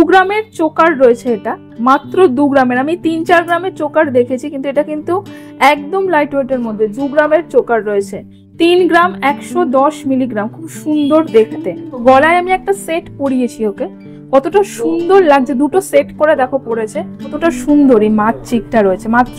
গ্রামের চোকার রয়েছে, এটা মাত্র 2 গ্রামের। আমি 3-4 গ্রামের চোকার দেখেছি, কিন্তু এটা কিন্তু একদম লাইট ওয়েটের মধ্যে 2 গ্রামের চোকার রয়েছে। 3 গ্রাম 110 মিলিগ্রাম, খুব সুন্দর দেখতে। গলায় আমি একটা সেট পরিয়েছি ওকে, কতটা সুন্দর লাগছে, দুটো সেট করে দেখো পড়েছে, কতটা সুন্দর। এই মাছ চিকটা রয়েছে মাত্র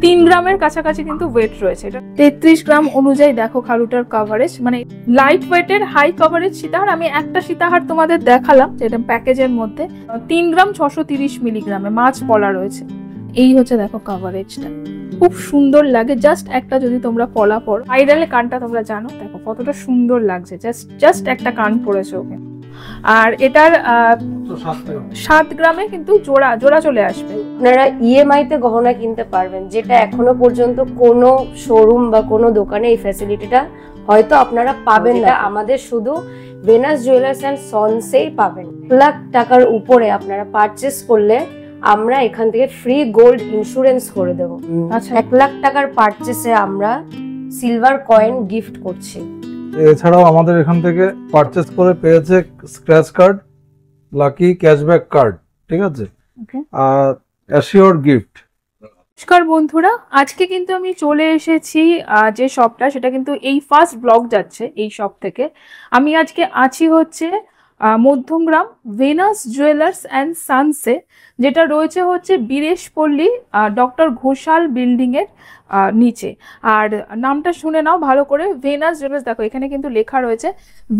3 গ্রামের কাছাকাছি কিন্তু ওয়েট রয়েছে। এটা 33 গ্রাম অনুযায়ী দেখো খালুটার কভারেজ, মানে লাইট ওয়েটের হাই কভারেজ সীতাহার। আমি একটা সীতাহার তোমাদের দেখালাম যেটা প্যাকেজের মধ্যে 3 গ্রাম 630 মিলিগ্রামে মাছ পলা রয়েছে। এই হচ্ছে দেখো কভারেজটা, খুব সুন্দর লাগে। জাস্ট একটা যদি তোমরা পলা পড়ো, আইডালে কানটা তোমরা জানো, দেখো কতটা সুন্দর লাগছে। জাস্ট একটা কান পড়েছে ওকে। আর এটার 7 গ্রামে কিন্তু জোড়া চলে আসবে। আপনারা ইএমআই তে গহনা কিনতে পারবেন, যেটা এখনো পর্যন্ত কোনো শোরুম বা কোনো দোকানে এই ফ্যাসিলিটিটা হয়তো আপনারা পাবেন না। আমাদের শুধু ভেনাস জুয়েলার্স অ্যান্ড সন্সেই পাবেন। 1 লাখ টাকার উপরে আপনারা পারচেস করলে আমরা এখান থেকে ফ্রি গোল্ড ইন্স্যুরেন্স করে দেব। আচ্ছা, 1 লাখ টাকার পারচেসে আমরা সিলভার কয়েন গিফট করছি। এছাড়াও আমাদের এখান থেকে পারচেস করে পেয়েছে scratch card, lucky cashback card, ঠিক আছে, আর অ্যাসিওর গিফট। নমস্কার বন্ধুরা, আজকে কিন্তু আমি চলে এসেছি যে শপটা, সেটা কিন্তু এই ফার্স্ট ব্লগ যাচ্ছে এই শপ থেকে। আমি আজকে আছি হচ্ছে মধ্যমগ্রাম ভেনাস জুয়েলার্স অ্যান্ড সানসে, যেটা রয়েছে হচ্ছে বীরেশপল্লী ডক্টর ঘোষাল বিল্ডিং এর নিচে। আর নামটা শুনে নাও ভালো করে, ভেনাস জুয়েলার্স। দেখো এখানে কিন্তু লেখা রয়েছে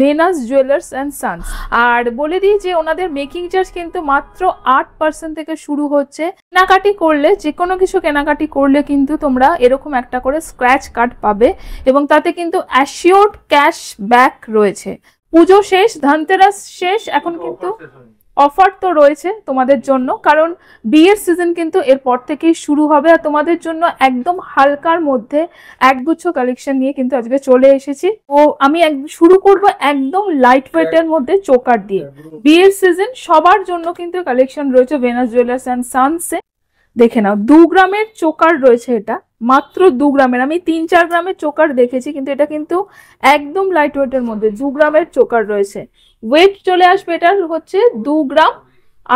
ভেনাস জুয়েলার্স অ্যান্ড সানস। আর বলে দিই যে ওনাদের মেকিং চার্জ কিন্তু মাত্র 8% থেকে শুরু হচ্ছে। কেনাকাটি করলে, যে কোনো কিছু কেনাকাটি করলে কিন্তু তোমরা এরকম একটা করে স্ক্র্যাচ কার্ড পাবে, এবং তাতে কিন্তু অ্যাসিওর্ড ক্যাশ ব্যাক রয়েছে। পুজো শেষ, ধনতেরাস শেষ, এখন কিন্তু অফার তো রয়েছে তোমাদের জন্য, কারণ বিয়ের সিজন কিন্তু এরপর থেকেই শুরু হবে। আর তোমাদের জন্য একদম হালকার মধ্যে একগুচ্ছ কালেকশন নিয়ে কিন্তু আজকে চলে এসেছি। ও আমি শুরু করব একদম লাইট ওয়েটের মধ্যে চোকার দিয়ে। বিয়ের সিজন সবার জন্য কিন্তু কালেকশন রয়েছে ভেনাস জুয়েলার্স অ্যান্ড সানসে। দেখে নাও 2 গ্রামের চোকার রয়েছে, এটা মাত্র 2 গ্রামের। আমি 3-4 গ্রামের চোকার দেখেছি, কিন্তু এটা কিন্তু একদম লাইট ওয়েটের মধ্যে 2 গ্রামের চোকার রয়েছে। ওয়েট চলে আসবে এটার হচ্ছে 2 গ্রাম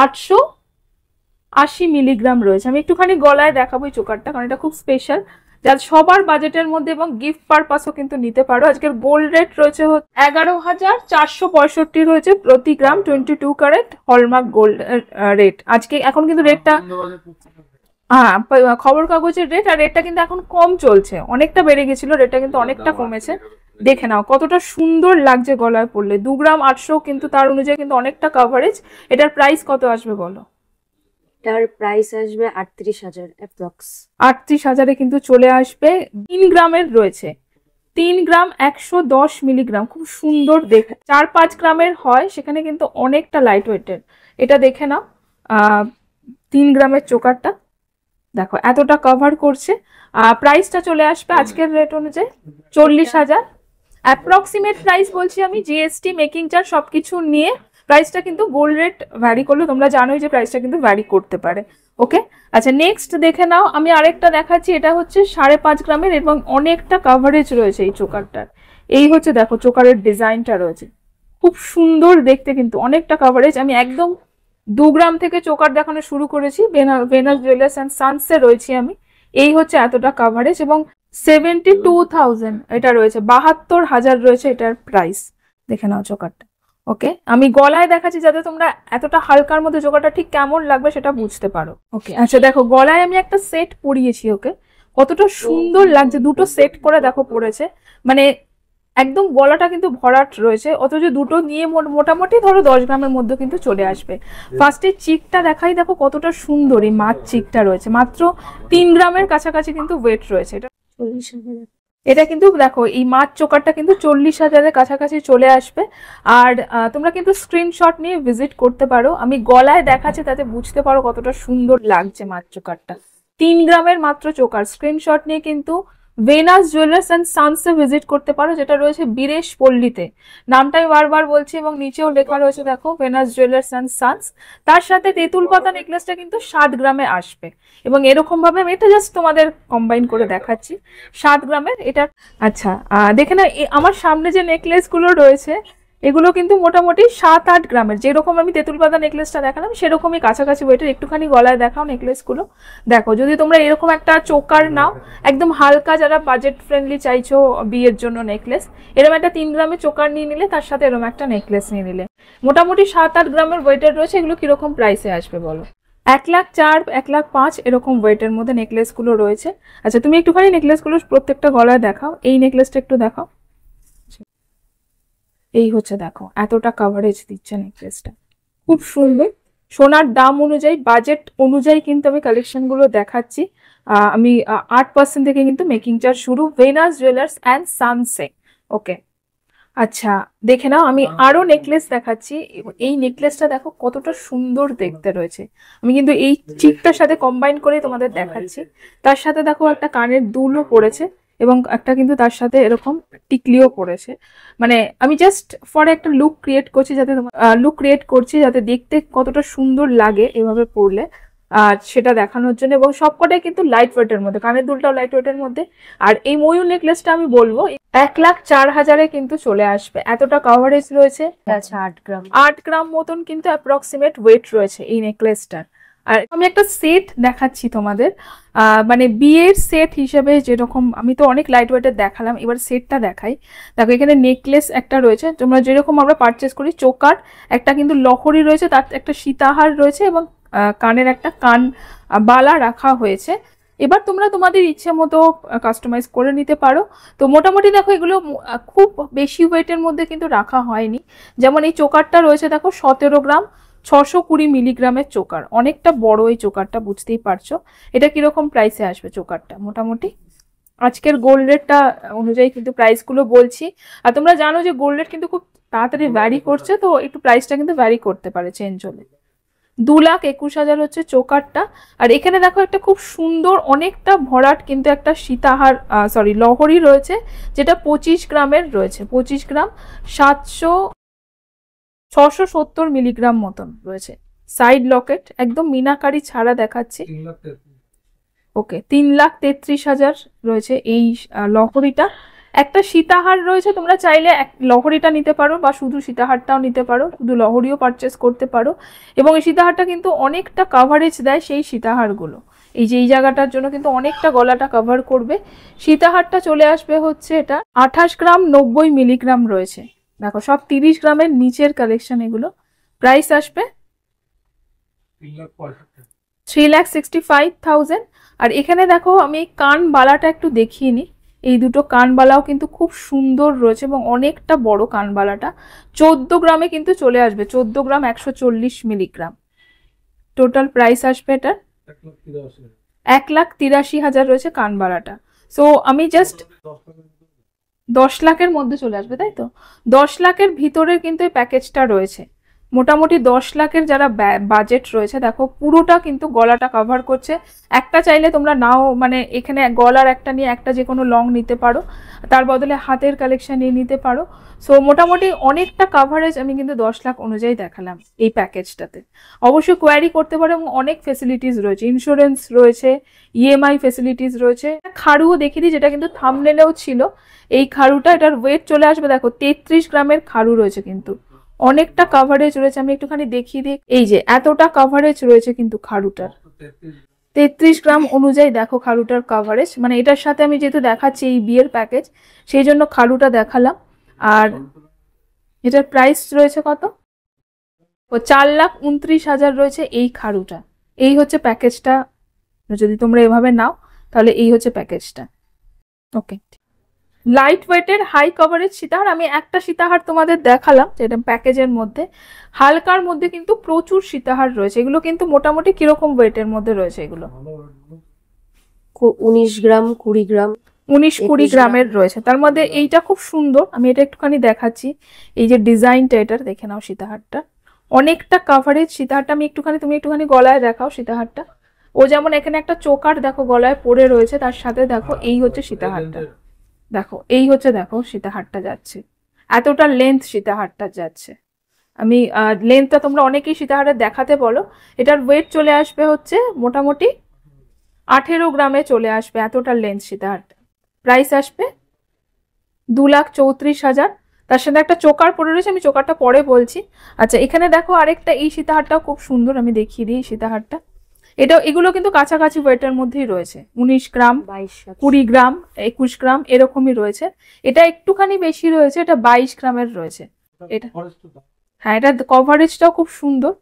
880 মিলিগ্রাম রয়েছে। আমি একটুখানি গলায় দেখাবো এই চোকারটা, কারণ এটা খুব স্পেশাল, যা সবার বাজেটের মধ্যে, এবং গিফট পারপাসও কিন্তু নিতে পারো। আজকের গোল্ড রেট রয়েছে 11,465 রয়েছে প্রতি গ্রাম, 22 ক্যারেট হলমার্ক গোল্ড রেট আজকে। এখন কিন্তু রেটটা, হ্যাঁ, খবর কাগজের রেট, আর রেটটা কিন্তু এখন কম চলছে, অনেকটা বেড়ে গেছিল, রেটটা কিন্তু অনেকটা কমেছে। দেখে নাও কতটা সুন্দর লাগছে গলায় পড়লে। 2 গ্রাম 800, কিন্তু তার অনুযায়ী কিন্তু অনেকটা কভারেজ। এটার প্রাইস কত আসবে বলো? এটার প্রাইস আসবে 38,000 অ্যাপ্রক্স। 38,000-এ কিন্তু চলে আসবে। 3 গ্রামের রয়েছে, 3 গ্রাম 110 মিলিগ্রাম, খুব সুন্দর দেখে। 4-5 গ্রামের হয়, সেখানে কিন্তু অনেকটা লাইট ওয়েটের। এটা দেখে নাও 3 গ্রামের চোকারটা, দেখো এতটা কভার করছে। প্রাইসটা চলে আসবে আজকের রেট অনুযায়ী 40,000 অ্যাপ্রক্সিমেট প্রাইস বলছি আমি, জিএসটি মেকিং চার্জ সবকিছু নিয়ে। প্রাইসটা কিন্তু গোল্ড রেট ভ্যারি করলে তোমরা জানোই যে প্রাইসটা কিন্তু ভ্যারি করতে পারে। ওকে, আচ্ছা নেক্সট দেখে নাও, আমি আরেকটা দেখাচ্ছি। এটা হচ্ছে 5.5 গ্রামের, এবং অনেকটা কভারেজ রয়েছে এই চোকারটার। এই হচ্ছে দেখো চোকারের ডিজাইনটা রয়েছে, খুব সুন্দর দেখতে, কিন্তু অনেকটা কভারেজ। আমি একদম 2 গ্রাম থেকে চোকার দেখানো শুরু করেছি, ভেনাস জুয়েলার্স অ্যান্ড সানসে রয়েছি আমি। এই হচ্ছে এতটা কভারেজ, এবং 72,000 এটা রয়েছে, 72,000 রয়েছে এটার প্রাইস। দেখে নাও চোকারটা। ওকে, আমি গলায় দেখাচ্ছি যাতে তোমরা এতটা হালকার মধ্যে চোকারটা ঠিক কেমন লাগবে সেটা বুঝতে পারো। ওকে, আচ্ছা দেখো গলায় আমি একটা সেট পরিয়েছি ওকে, কতটা সুন্দর লাগছে, দুটো সেট করে দেখো পড়েছে, মানে একদম গলাটা কিন্তু ভরাট রয়েছে, অথচ দুটো নিয়ে মোটামুটি ধরো 10 গ্রামের মধ্যে কিন্তু চলে আসবে। ফার্স্টে চিকটা দেখাই, দেখো কতটা সুন্দর এই মাছ চিকটা রয়েছে, মাত্র 3 গ্রামের কাছাকাছি কিন্তু ওয়েট রয়েছে। এটা 40,000। এটা কিন্তু দেখো এই মাছ চোকারটা কিন্তু 40,000-এর কাছাকাছি চলে আসবে। আর তোমরা কিন্তু স্ক্রিনশট নিয়ে ভিজিট করতে পারো। আমি গলায় দেখাচ্ছি তাতে বুঝতে পারো কতটা সুন্দর লাগছে মাছ চোকারটা। 3 গ্রামের মাত্র চোকার, স্ক্রিনশট নিয়ে কিন্তু ভেনাস জুয়েলার্স অ্যান্ড সানসে ভিজিট করতে পারো, যেটা রয়েছে বীরেশপল্লীতে। নামটাই বারবার বলছি, এবং নিচেও লেখা রয়েছে দেখো ভেনাস জুয়েলার্স অ্যান্ড সানস। তার সাথে তেঁতুল পাতা নেকলেসটা কিন্তু 7 গ্রামে আসবে, এবং এরকম ভাবে আমি এটা জাস্ট তোমাদের কম্বাইন করে দেখাচ্ছি 7 গ্রামের এটা। আচ্ছা দেখে না, আমার সামনে যে নেকলেস গুলো রয়েছে এগুলো কিন্তু মোটামুটি 7-8 গ্রামের, যেরকম আমি তেঁতুল পাতা নেকলেসটা দেখালাম সেরকমই কাছাকাছি ওয়েটের। একটুখানি গলায় দেখাও নেকলেসগুলো, দেখো যদি তোমরা এরকম একটা চোকার নাও একদম হালকা, যারা বাজেট ফ্রেন্ডলি চাইছো বিয়ের জন্য নেকলেস, এরকম একটা 3 গ্রামের চোকার নিয়ে নিলে, তার সাথে এরকম একটা নেকলেস নিয়ে নিলে, মোটামুটি 7-8 গ্রামের ওয়েটের রয়েছে। এগুলো কিরকম প্রাইসে আসবে বলো? 1,04,000 1,05,000 এরকম ওয়েটের মধ্যে নেকলেসগুলো রয়েছে। আচ্ছা তুমি একটুখানি নেকলেসগুলো প্রত্যেকটা গলায় দেখাও, এই নেকলেসটা একটু দেখাও। এই হচ্ছে দেখো এতটা কভারেজ দিচ্ছে নেকলেসটা, খুব সুন্দর। সোনার দাম অনুযায়ী, বাজেট অনুযায়ী কিন্তু আমি কালেকশনগুলো দেখাচ্ছি। আমি 8% থেকে কিন্তু মেকিং চার্জ শুরু, ভেনাস জুয়েলার্স অ্যান্ড সানসে। ওকে, আচ্ছা দেখে নাও, আমি আরো নেকলেস দেখাচ্ছি। এই নেকলেসটা দেখো কতটা সুন্দর দেখতে রয়েছে, আমি কিন্তু এই চিকটার সাথে কম্বাইন করে তোমাদের দেখাচ্ছি। তার সাথে দেখো একটা কানের দুলও পড়েছে এবং একটা কিন্তু তার সাথে এরকম টিকলিও পড়েছে। মানে আমি জাস্ট ফর একটা লুক ক্রিয়েট করছি, যাতে লুক ক্রিয়েট করছি যাতে দেখতে কতটা সুন্দর লাগে এভাবে পরলে, আর সেটা দেখানোর জন্য। এবং সবকটাই কিন্তু লাইট ওয়েটের মধ্যে, কানের দুলটাও লাইট ওয়েটের মধ্যে। আর এই ময়ূর নেকলেসটা আমি বলবো 1,04,000 কিন্তু চলে আসবে, এতটা কভারেজ রয়েছে। আচ্ছা 8 গ্রাম, 8 গ্রাম মতন কিন্তু অ্যাপ্রক্সিমেট ওয়েট রয়েছে এই নেকলেসটার। আর আমি একটা সেট দেখাচ্ছি তোমাদের, মানে বিয়ের সেট হিসেবে যেরকম, আমি তো অনেক লাইট ওয়েটের দেখালাম, এবার সেটটা দেখাই। দেখো এখানে নেকলেস একটা রয়েছে, তোমরা যেরকম আমরা পারচেস করি, চোকার একটা কিন্তু লহরি রয়েছে, তার একটা সীতাহার রয়েছে এবং কানের একটা কান বালা রাখা হয়েছে। এবার তোমরা তোমাদের ইচ্ছে মতো কাস্টমাইজ করে নিতে পারো। তো মোটামুটি দেখো এগুলো খুব বেশি ওয়েটের মধ্যে কিন্তু রাখা হয়নি। যেমন এই চোকারটা রয়েছে দেখো 17 গ্রাম, 620 মিলিগ্রামের চোকার, অনেকটা বড় এই চোকারটা, বুঝতেই পারছো। এটা কিরকম প্রাইসে আসবে চোকারটা? মোটামুটি আজকের গোল্ড রেটটা অনুযায়ী কিন্তু প্রাইসগুলো বলছি। আর তোমরা জানো যে গোল্ড রেট কিন্তু খুব তাড়াতাড়ি ভ্যারি করছে, তো একটু প্রাইসটা কিন্তু ভ্যারি করতে পারে, চেঞ্জ হলে। 2,21,000 হচ্ছে চোকারটা। আর এখানে দেখো একটা খুব সুন্দর অনেকটা ভরাট কিন্তু একটা সীতাহার, সরি লহরি রয়েছে, যেটা 25 গ্রামের রয়েছে, 25 গ্রাম 670 মিলিগ্রাম মতন রয়েছে। সাইড লকেট একদম মিনাকারি ছাড়া দেখাচ্ছি। ওকে, 3,33,000 রয়েছে এই লহরিটা। একটা সীতাহার রয়েছে, তোমরা চাইলে লহরিটা নিতে পারো বা শুধু সীতাহারটাও নিতে পারো, শুধু লহরিও পারচেস করতে পারো। এবং এই সীতাহারটা কিন্তু অনেকটা কাভারেজ দেয় সেই সীতাহারগুলো, এই যে এই জায়গাটার জন্য কিন্তু অনেকটা গলাটা কভার করবে। সীতাহারটা চলে আসবে হচ্ছে এটা 28 গ্রাম 90 মিলিগ্রাম রয়েছে। দেখো সব 30 গ্রামের নিচের কালেকশন এগুলো। প্রাইস আসবে 3,65,000। আর এখানে দেখো আমি কান বালাটা একটু দেখিয়ে নিই, এই দুটো কানবালাও কিন্তু খুব সুন্দর রয়েছে এবং অনেকটা বড় কানবালাটা। 14 গ্রামে কিন্তু চলে আসবে, 14 গ্রাম 140 মিলিগ্রাম। টোটাল প্রাইস আসবে এটা 1,83,000 রয়েছে কানবালাটা। সো আমি জাস্ট 10 লাখের মধ্যে চলে আসবে, তাই তো? 10 লাখের ভিতরে কিন্তু এই প্যাকেজটা রয়েছে। মোটামুটি 10 লাখের যারা বাজেট রয়েছে, দেখো পুরোটা কিন্তু গলাটা কভার করছে। একটা চাইলে তোমরা নাও, মানে এখানে গলার একটা নিয়ে একটা যে কোনো লং নিতে পারো, তার বদলে হাতের কালেকশন নিয়ে নিতে পারো। সো মোটামুটি অনেকটা কাভারেজ আমি কিন্তু 10 লাখ অনুযায়ী দেখালাম এই প্যাকেজটাতে। অবশ্যই কোয়ারি করতে পারো এবং অনেক ফেসিলিটিস রয়েছে, ইন্স্যুরেন্স রয়েছে, ইএমআই ফেসিলিটিস রয়েছে। খাড়ুও দেখিয়ে দিই, যেটা কিন্তু থাম্বনেলেও ছিল। এই খাড়ুটা, এটার ওয়েট চলে আসবে দেখো 33 গ্রামের খাড়ু রয়েছে, কিন্তু অনেকটা কাভারেজ রয়েছে। আমি একটুখানি দেখিয়ে দিই, এই যে এতটা কাভারেজ রয়েছে কিন্তু খাড়ুটার, 33 গ্রাম অনুযায়ী দেখো খাড়ুটার কাভারেজ। মানে এটার সাথে আমি যেহেতু দেখাচ্ছি এই বিয়ের প্যাকেজ, সেই জন্য খাড়ুটা দেখালাম। আর এটার প্রাইস রয়েছে কত? 4,29,000 রয়েছে এই খাড়ুটা। এই হচ্ছে প্যাকেজটা, যদি তোমরা এভাবে নাও তাহলে এই হচ্ছে প্যাকেজটা। ওকে, লাইট ওয়েটের হাই কভারেজ সীতাহার, আমি একটা সীতাহার তোমাদের দেখালাম যেটা প্যাকেজের মধ্যে। হালকার মধ্যে কিন্তু প্রচুর সীতাহার রয়েছে। এগুলো কিন্তু মোটামুটি কিরকম ওয়েটের মধ্যে রয়েছে? এগুলো 19 গ্রাম 20 গ্রাম, 19-20 গ্রামের রয়েছে। তার মধ্যে এইটা খুব সুন্দর, আমি এটা একটুখানি দেখাচ্ছি। এই যে ডিজাইনটা, এটার দেখে নাও সীতাহারটা, অনেকটা কাভারেজ সীতাহারটা। আমি একটুখানি, তুমি একটুখানি গলায় দেখাও সীতাহারটা। ও যেমন এখানে একটা চোকার দেখো গলায় পড়ে রয়েছে, তার সাথে দেখো এই হচ্ছে সীতাহারটা, দেখো এই হচ্ছে, দেখো সীতাহারটা যাচ্ছে, এতটা লেন্থ সীতাহারটা যাচ্ছে। আমি লেন্থটা তোমরা অনেকেই সীতাহারে দেখাতে বলো। এটার ওয়েট চলে আসবে হচ্ছে মোটামুটি 18 গ্রামে চলে আসবে, এতটা লেন্থ সীতাহারটা। প্রাইস আসবে 2,34,000। তার সাথে একটা চোকার পরে রয়েছে, আমি চোকারটা পরে বলছি। আচ্ছা এখানে দেখো আরেকটা, এই সীতাহারটাও খুব সুন্দর, আমি দেখিয়ে দিই এই সীতাহারটা। এগুলো কিন্তু কাছাকাছি ওয়েটের মধ্যেই রয়েছে, 19 গ্রাম, 20 গ্রাম, 21 গ্রাম এরকমই রয়েছে। এটা একটুখানি বেশি রয়েছে, এটা 22 গ্রামের রয়েছে। এটা হ্যাঁ, এটা কভারেজটাও খুব সুন্দর।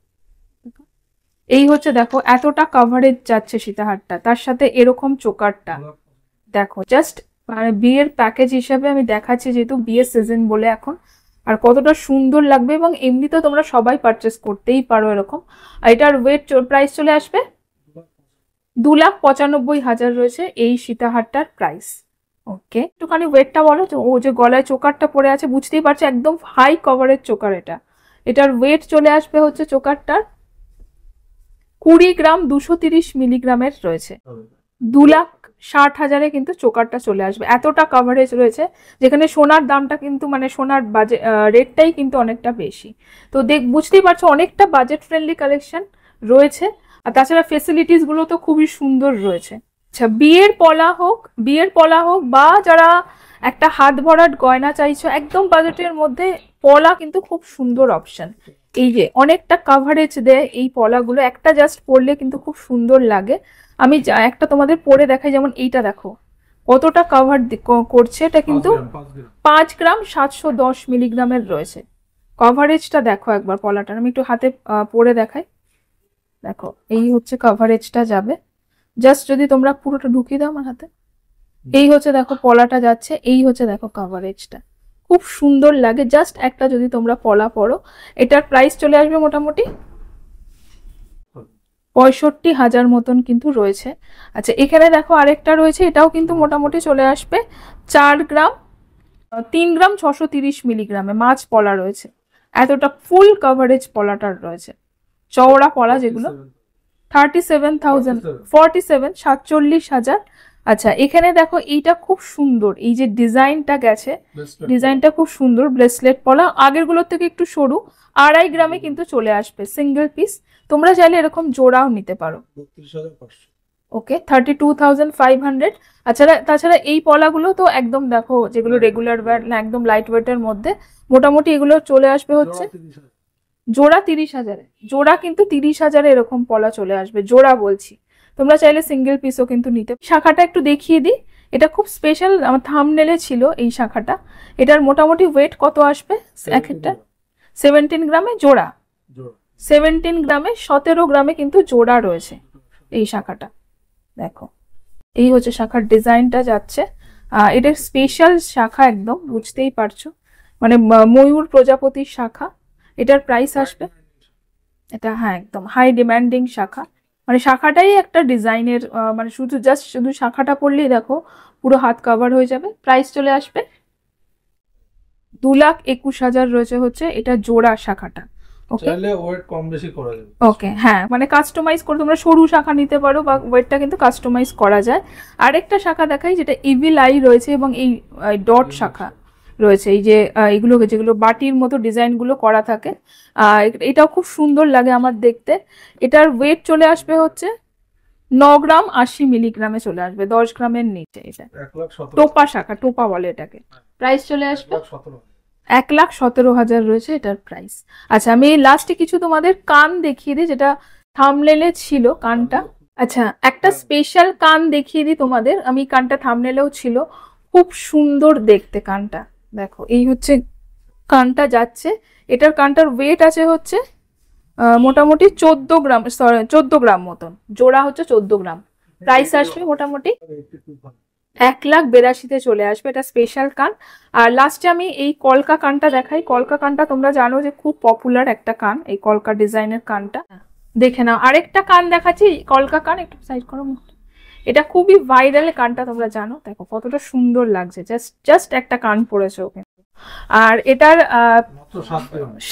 এই হচ্ছে দেখো এতটা কভারেজ যাচ্ছে সীতাহারটা, তার সাথে এরকম চোকারটা দেখো, জাস্ট মানে বিয়ের প্যাকেজ হিসাবে আমি দেখাচ্ছি, যেহেতু বিয়ের সিজন বলে এখন, আর কতটা সুন্দর লাগবে। এবং এমনিতেও তোমরা সবাই পারচেস করতেই পারো এরকম। আর এটার ওয়েট প্রাইস চলে আসবে 2,95,000 রয়েছে এই সীতাহারটার প্রাইস। ওকে, একটুখানি ওয়েটটা বলো। ও যে গলায় চোকারটা পরে আছে, বুঝতেই পারছো একদম হাই কভারের চোকার এটা। এটার ওয়েট চলে আসবে হচ্ছে চোকারটার 20 গ্রাম, 230 মিলিগ্রামের রয়েছে। 2,60,000-এ কিন্তু চোকারটা চলে আসবে, এতটা কভারেজ রয়েছে। যেখানে সোনার দামটা কিন্তু মানে সোনার বাজেট রেটটাই কিন্তু অনেকটা বেশি। তো বুঝতেই পারছো অনেকটা বাজেট ফ্রেন্ডলি কালেকশন রয়েছে। আর তাছাড়া ফেসিলিটিস গুলো তো খুবই সুন্দর রয়েছে। আচ্ছা, বিয়ের পলা হোক বা যারা একটা হাত ভরাট গয়না চাইছো একদম বাজেটের মধ্যে, পলা কিন্তু খুব সুন্দর অপশন। এই যে অনেকটা কাভারেজ দেয় এই পলাগুলো, একটা জাস্ট পরলে কিন্তু খুব সুন্দর লাগে। আমি একটা তোমাদের পরে দেখাই, যেমন এইটা দেখো কতটা কাভার করছে। এটা কিন্তু 5 গ্রাম 710 মিলিগ্রামের রয়েছে। কভারেজটা দেখো একবার পলাটার, আমি একটু হাতে পরে দেখাই। দেখো এই হচ্ছে কভারেজটা যাবে, জাস্ট যদি তোমরা পুরোটা ঢুকিয়ে দাও আমার হাতে, এই হচ্ছে দেখো পলাটা যাচ্ছে, এই হচ্ছে দেখো কভারেজটা, খুব সুন্দর লাগে। জাস্ট একটা যদি তোমরা পলা পরো, এটার প্রাইস চলে আসবে মোটামুটি 65,000 মতন কিন্তু রয়েছে। আচ্ছা এখানে দেখো আরেকটা রয়েছে, এটাও কিন্তু মোটামুটি চলে আসবে 4 গ্রাম, 3 গ্রাম 630 মিলিগ্রামে মাছ পলা রয়েছে। এতটা ফুল কভারেজ পলাটার রয়েছে, চওড়া পলা যেগুলো। 47,000। আচ্ছা এখানে দেখো এইটা খুব সুন্দর, এই যে ডিজাইনটা গেছে, ডিজাইনটা খুব সুন্দর। ব্রেসলেট পলা আগের গুলোর থেকে একটু সরু, 2.5 গ্রামে কিন্তু চলে আসবে সিঙ্গেল পিস। তোমরা চাইলে এরকম জোড়াও নিতে পারো। ওকে, 32,500। আচ্ছা তাছাড়া এই পলাগুলো তো একদম দেখো, যেগুলো রেগুলার ওয়্যার না, একদম লাইট ওয়েটের মধ্যে, মোটামুটি এগুলো চলে আসবে হচ্ছে জোড়া 30,000। জোড়া কিন্তু 30,000 এরকম পলা চলে আসবে, জোড়া বলছি। তোমরা চাইলে সিঙ্গেল পিসও কিন্তু নিতে। শাখাটা একটু দেখিয়ে দিই, এটা খুব স্পেশাল, আমার থাম্বনেলে ছিল এই শাখাটা। এটার মোটামুটি ওয়েট কত আসবে এক একটা? 17 গ্রামে জোড়া, 17 গ্রামে 17 গ্রামে কিন্তু জোড়া রয়েছে এই শাখাটা। দেখো এই হচ্ছে শাখার ডিজাইনটা যাচ্ছে। এটার স্পেশাল শাখা, একদম বুঝতেই পারছো, মানে ময়ূর প্রজাপতির শাখা। এটার প্রাইস আসবে, এটা হ্যাঁ একদম হাই ডিমান্ডিং শাখা, মানে শাখাটাই একটা ডিজাইনের, মানে শুধু শাখাটা পরলেই দেখো পুরো হাত কভার হয়ে যাবে। প্রাইস চলে আসবে 2,21,000 রয়েছে হচ্ছে এটা জোড়া শাখাটা। ওকে, ওয়েট কম বেশি করা যাবে। ওকে হ্যাঁ, মানে কাস্টমাইজ করে তোমরা সরু শাখা নিতে পারো, বা ওয়েটটা কিন্তু কাস্টমাইজ করা যায়। আরেকটা শাখা দেখাই, যেটা ইভিল আই রয়েছে এবং এই ডট শাখা রয়েছে, এই যে এগুলো যেগুলো বাটির মতো ডিজাইন গুলো করা থাকে, এটাও খুব সুন্দর লাগে আমার দেখতে। এটার ওয়েট চলে আসবে হচ্ছে 9 গ্রাম 80 মিলিগ্রামে চলে আসবে, 10 গ্রামের নিচে। এটা টোপা শাখা, টোপা বলে এটাকে। প্রাইস চলে আসবে 1,17,000 রয়েছে এটার প্রাইস। আচ্ছা আমি লাস্টে কিছু তোমাদের কান দেখিয়ে দিই, যেটা থাম্বনেলে ছিল কানটা। আচ্ছা একটা স্পেশাল কান দেখিয়ে দিই তোমাদের, আমি কানটা থাম্বনেলেও ছিল, খুব সুন্দর দেখতে কানটা। দেখো এই হচ্ছে কানটা যাচ্ছে, এটার কানটার ওয়েট আছে হচ্ছে মোটামুটি 14 গ্রাম, 14 গ্রাম মতন, জোড়া হচ্ছে 14 গ্রাম। প্রাইস আসবে মোটামুটি 1,82,000-তে চলে আসবে, এটা স্পেশাল কান। আর লাস্টে আমি এই কলকা কানটা দেখাই। কলকা কানটা তোমরা জানো যে খুব পপুলার একটা কান, এই কলকা ডিজাইনের কানটা দেখে নাও। আরেকটা কান দেখাচ্ছি, কলকা কান, একটু সাইড করো মুখটা। এটা খুবই ভাইরাল কানটা, তোমরা জানো, দেখো কতটা সুন্দর লাগছে, জাস্ট একটা কান পড়েছে ওকে। আর এটার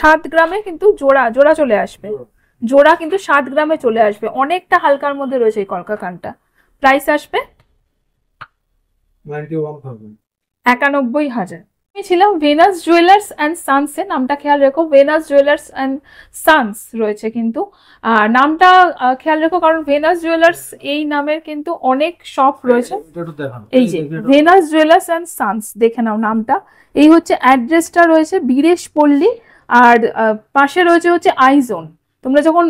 7 গ্রামে কিন্তু জোড়া চলে আসবে, জোড়া কিন্তু 7 গ্রামে চলে আসবে, অনেকটা হালকার মধ্যে রয়েছে এই কলকা কানটা। প্রাইস আসবে 91,000। 91,000। আমি ছিলাম ভেনাস জুয়েলার্স অ্যান্ড সানসে, নামটা খেয়াল রেখো, ভেনাস জুয়েলার্স অ্যান্ড সানস রয়েছে কিন্তু নামটা খেয়াল রেখো, কারণ ভেনাস জুয়েলার্স এই নামের কিন্তু অনেক শপ রয়েছে। এই যে ভেনাস জুয়েলার্স অ্যান্ড সানস, দেখে নাও নামটা। এই হচ্ছে অ্যাড্রেসটা রয়েছে বীরেশ পল্লী, আর পাশে রয়েছে হচ্ছে আইজোন। তোমরা যখন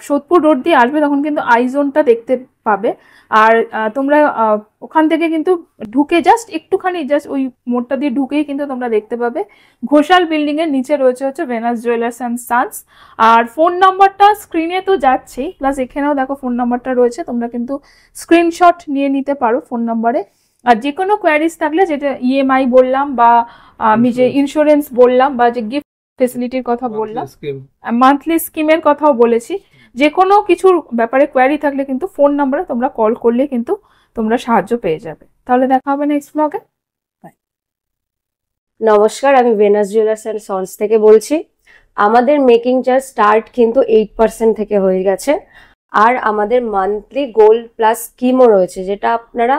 সোদপুর রোড দিয়ে আসবে তখন কিন্তু আইজোনটা দেখতে পাবে। আর তোমরা ওখান থেকে কিন্তু ঢুকে জাস্ট একটুখানি জাস্ট ওই মোড়টা দিয়ে ঢুকেই কিন্তু তোমরা দেখতে পাবে ঘোষাল বিল্ডিং এর নিচে রয়েছে হচ্ছে ভেনাস জুয়েলার্স অ্যান্ড সানস। আর ফোন নাম্বারটা স্ক্রিনে তো যাচ্ছেই, প্লাস এখানেও দেখো ফোন নাম্বারটা রয়েছে, তোমরা কিন্তু স্ক্রিনশট নিয়ে নিতে পারো ফোন নাম্বারে। আর যে কোনো কোয়ারিজ থাকলে, যেটা ইএমআই বললাম বা আমি যে ইন্স্যুরেন্স বললাম বা যে গিফট ফেসিলিটির কথা বললাম, মান্থলি স্কিমের কথাও বলেছি, যে কোনো কিছুর ব্যাপারে কোয়ারি থাকলে কিন্তু ফোন নাম্বারে তোমরা কল করলে কিন্তু তোমরা সাহায্য পেয়ে যাবে। তাহলে দেখা হবে নেক্সট ব্লগে। নমস্কার, আমি ভেনাস জুয়েলার্স অ্যান্ড সন্স থেকে বলছি। আমাদের মেকিং চার্জ স্টার্ট কিন্তু 8% থেকে হয়ে গেছে। আর আমাদের মান্থলি গোল্ড প্লাস স্কিমও রয়েছে, যেটা আপনারা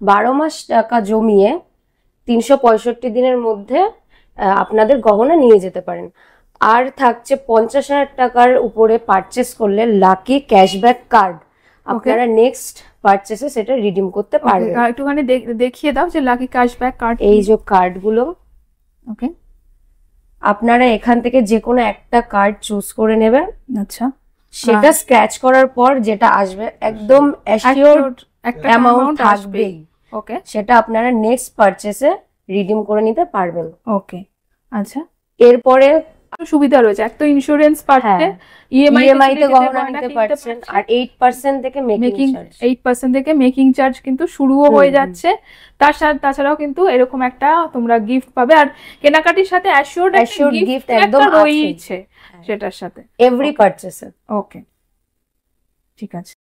12 মাস টাকা জমিয়ে 365 দিনের মধ্যে আপনাদের গহনা নিয়ে যেতে পারেন। আর থাকছে 50,000 টাকার উপরে পারচেস করলে লাকি ক্যাশব্যাক কার্ড, আপনারা নেক্সট পারচেসে সেটা রিডিম করতে পারবেন। একটুখানি দেখিয়ে দাও যে লাকি ক্যাশব্যাক কার্ড। এই যে কার্ডগুলো, ওকে, আপনারা এখান থেকে যে কোনো একটা কার্ড চুজ করে নেবেন। আচ্ছা, সেটা স্ক্র্যাচ করার পর যেটা আসবে একদম অ্যাসিওরড একটা অ্যামাউন্ট আসবেই। ওকে, সেটা আপনারা নেক্সট পারচেসে রিডিম করে নিতে পারবেন। ওকে, আচ্ছা। এরপরে সুবিধা রয়েছে, এক তো ইন্স্যুরেন্স পাচ্ছে, ইএমআই তে গহনা নিতে পারছেন, আর 8% থেকে মেকিং চার্জ, 8% থেকে মেকিং চার্জ কিন্তু শুরুও হয়ে যাচ্ছে। তাছাড়াও কিন্তু এরকম একটা তোমরা গিফট পাবে, আর কেনাকাটির সাথে অ্যাসিওরড গিফট একদম রয়েছে সেটার সাথে এভরি পারচেসে। ওকে, ঠিক আছে।